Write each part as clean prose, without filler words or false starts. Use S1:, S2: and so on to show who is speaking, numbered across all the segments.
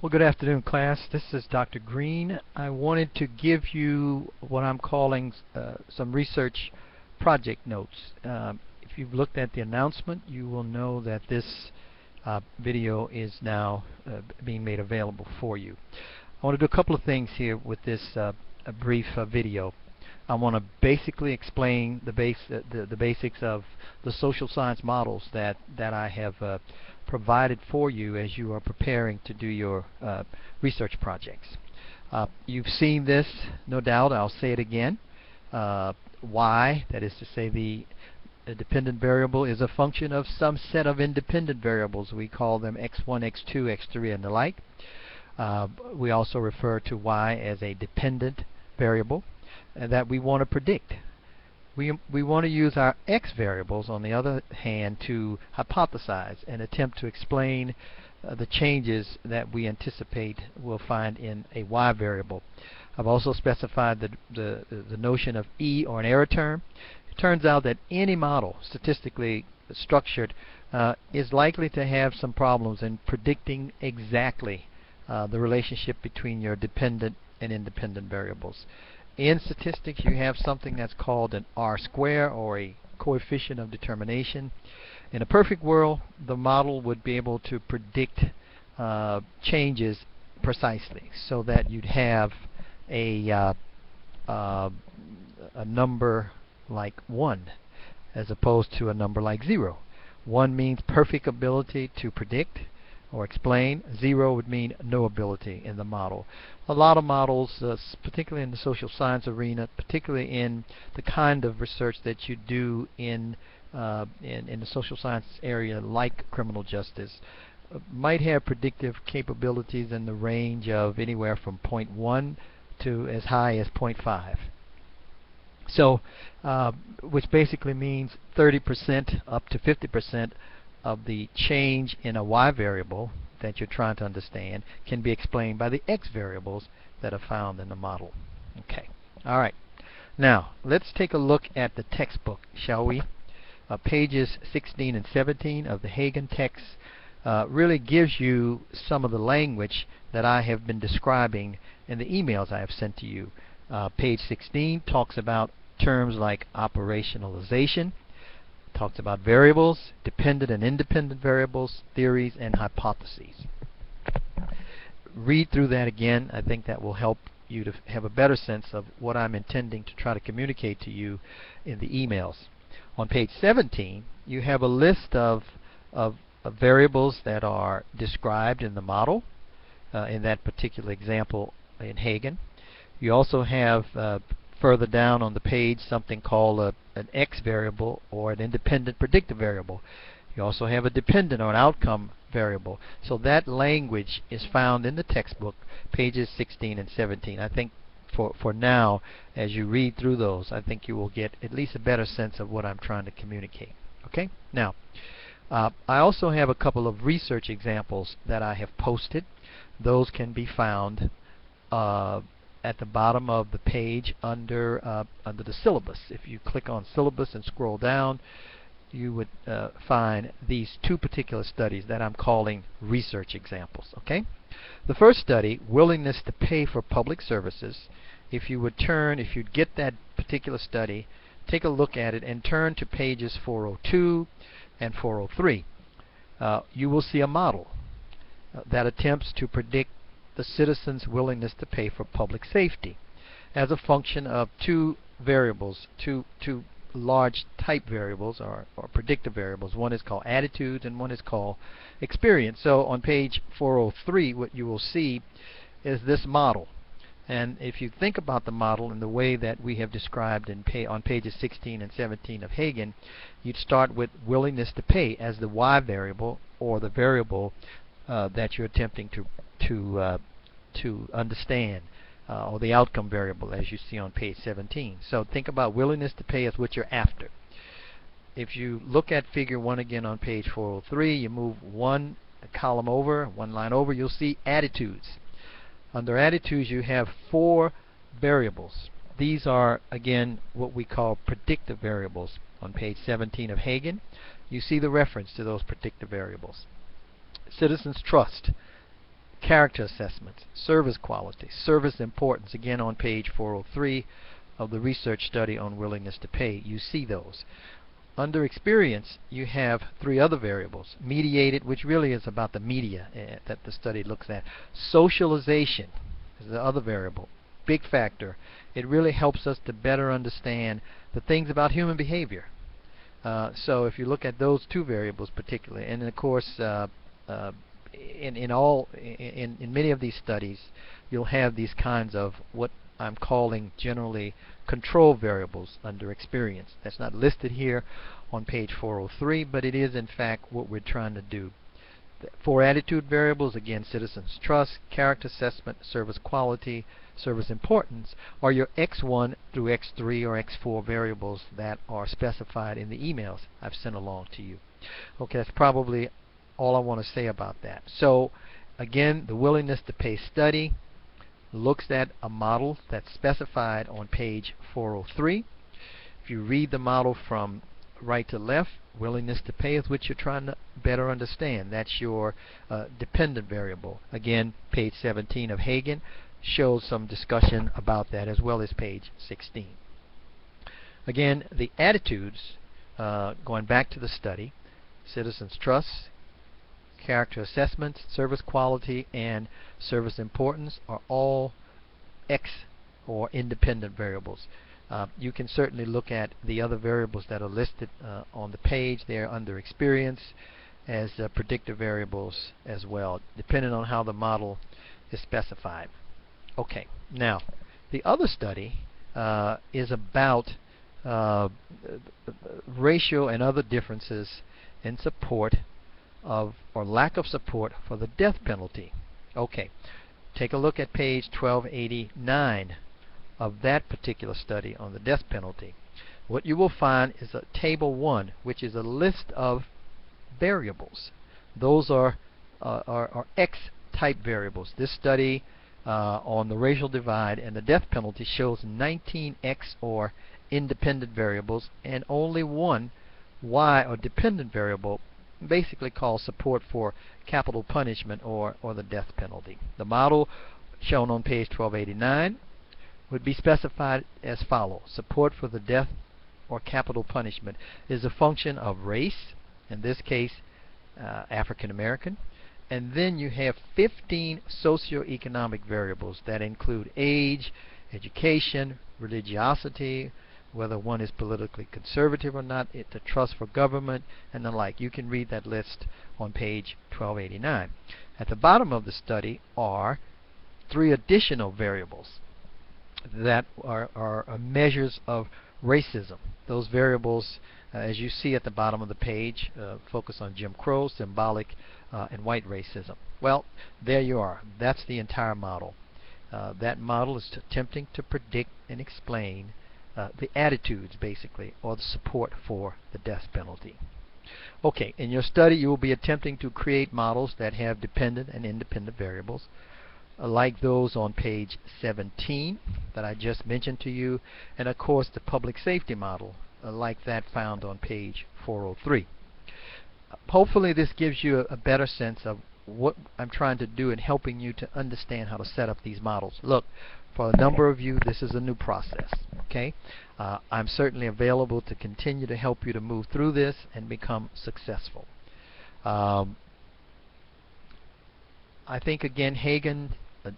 S1: Well, good afternoon, class. This is Dr. Green. I wanted to give you what I'm calling some research project notes. If you've looked at the announcement, you will know that this video is now being made available for you. I want to do a couple of things here with this brief video. I want to basically explain the basics of the social science models that I have provided for you as you are preparing to do your research projects. You've seen this, no doubt. I'll say it again. Y, that is to say the dependent variable, is a function of some set of independent variables. We call them x1, x2, x3, and the like. We also refer to y as a dependent variable that we want to predict. We want to use our x variables, on the other hand, to hypothesize and attempt to explain the changes that we anticipate we'll find in a y variable. I've also specified the notion of E, or an error term. It turns out that any model, statistically structured, is likely to have some problems in predicting exactly the relationship between your dependent and independent variables. In statistics, you have something that's called an R-square, or a coefficient of determination. In a perfect world, the model would be able to predict changes precisely, so that you'd have a number like 1 as opposed to a number like 0. 1 means perfect ability to predict or explain. 0 would mean no ability in the model. A lot of models, particularly in the social science arena, particularly in the kind of research that you do in the social science area, like criminal justice, might have predictive capabilities in the range of anywhere from 0.1 to as high as 0.5. So, which basically means 30% up to 50% of the change in a y variable that you're trying to understand can be explained by the x variables that are found in the model. Okay. All right. Now, let's take a look at the textbook, shall we? Pages 16 and 17 of the Hagen text really gives you some of the language that I have been describing in the emails I have sent to you. Page 16 talks about terms like operationalization, talks about variables, dependent and independent variables, theories, and hypotheses. Read through that again. I think that will help you to have a better sense of what I'm intending to try to communicate to you in the emails. On page 17, you have a list of variables that are described in the model, in that particular example in Hagen. You also have further down on the page something called an x variable, or an independent predictive variable. You also have a dependent, or an outcome variable. So that language is found in the textbook, pages 16 and 17. I think for now, as you read through those, I think you will get at least a better sense of what I'm trying to communicate. Okay? Now, I also have a couple of research examples that I have posted. Those can be found at the bottom of the page under the syllabus. If you click on syllabus and scroll down, you would find these two particular studies that I'm calling research examples. Okay? The first study, willingness to pay for public services. If you'd get that particular study, take a look at it and turn to pages 402 and 403. You will see a model that attempts to predict the citizens' willingness to pay for public safety as a function of two variables, two large type variables, or predictive variables. One is called attitudes and one is called experience. So on page 403, what you will see is this model. And if you think about the model in the way that we have described on pages 16 and 17 of Hagen, you'd start with willingness to pay as the y variable, or the variable that you're attempting to understand, or the outcome variable, as you see on page 17. So think about willingness to pay as what you're after. If you look at figure 1 again on page 403, you move one column over, one line over, you'll see attitudes. Under attitudes, you have 4 variables. These are, again, what we call predictive variables. On page 17 of Hagen, you see the reference to those predictive variables. Citizens' trust, character assessments, service quality, service importance, again on page 403 of the research study on willingness to pay. You see those. Under experience, you have three other variables. Mediated, which really is about the media that the study looks at. Socialization is the other variable. Big factor. It really helps us to better understand the things about human behavior. So if you look at those two variables particularly, and of course in many of these studies, you'll have these kinds of what I'm calling generally control variables under experience. That's not listed here on page 403, but it is in fact what we're trying to do. The four attitude variables, again, citizens trust, character assessment, service quality, service importance, are your X1 through X3 or X4 variables that are specified in the emails I've sent along to you. Okay, that's probably all I want to say about that. So again, the willingness to pay study looks at a model that's specified on page 403. If you read the model from right to left, willingness to pay is what you're trying to better understand. That's your dependent variable. Again, page 17 of Hagen shows some discussion about that, as well as page 16. Again, the attitudes, going back to the study, citizens trust, character assessments, service quality, and service importance are all X or independent variables. You can certainly look at the other variables that are listed on the page there under experience as predictive variables as well, depending on how the model is specified. Okay, now the other study is about racial and other differences in support of or lack of support for the death penalty. Okay, take a look at page 1289 of that particular study on the death penalty. What you will find is a table 1, which is a list of variables. Those are X type variables. This study on the racial divide and the death penalty shows 19 X or independent variables and only one Y or dependent variable, basically called support for capital punishment or the death penalty. The model shown on page 1289 would be specified as follows. Support for the death or capital punishment is a function of race, in this case African American, and then you have 15 socioeconomic variables that include age, education, religiosity, whether one is politically conservative or not, the trust for government, and the like. You can read that list on page 1289. At the bottom of the study are 3 additional variables that are measures of racism. Those variables, as you see at the bottom of the page, focus on Jim Crow, symbolic, and white racism. Well, there you are. That's the entire model. That model is attempting to predict and explain the attitudes, basically, or the support for the death penalty. Okay, in your study you will be attempting to create models that have dependent and independent variables, like those on page 17 that I just mentioned to you, and of course the public safety model, like that found on page 403. Hopefully this gives you a better sense of what I'm trying to do in helping you to understand how to set up these models. Look, for a number of you, this is a new process. Okay, I'm certainly available to continue to help you to move through this and become successful. I think again Hagen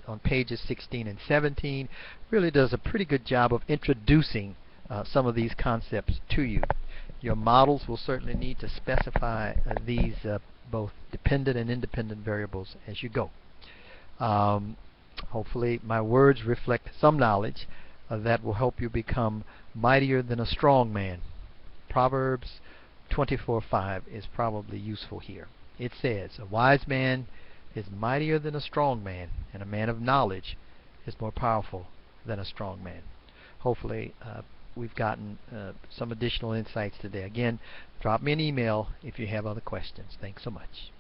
S1: on pages 16 and 17 really does a pretty good job of introducing some of these concepts to you. Your models will certainly need to specify these both dependent and independent variables as you go. Hopefully my words reflect some knowledge that will help you become mightier than a strong man. Proverbs 24:5 is probably useful here. It says, a wise man is mightier than a strong man, and a man of knowledge is more powerful than a strong man. Hopefully we've gotten some additional insights today. Again, drop me an email if you have other questions. Thanks so much.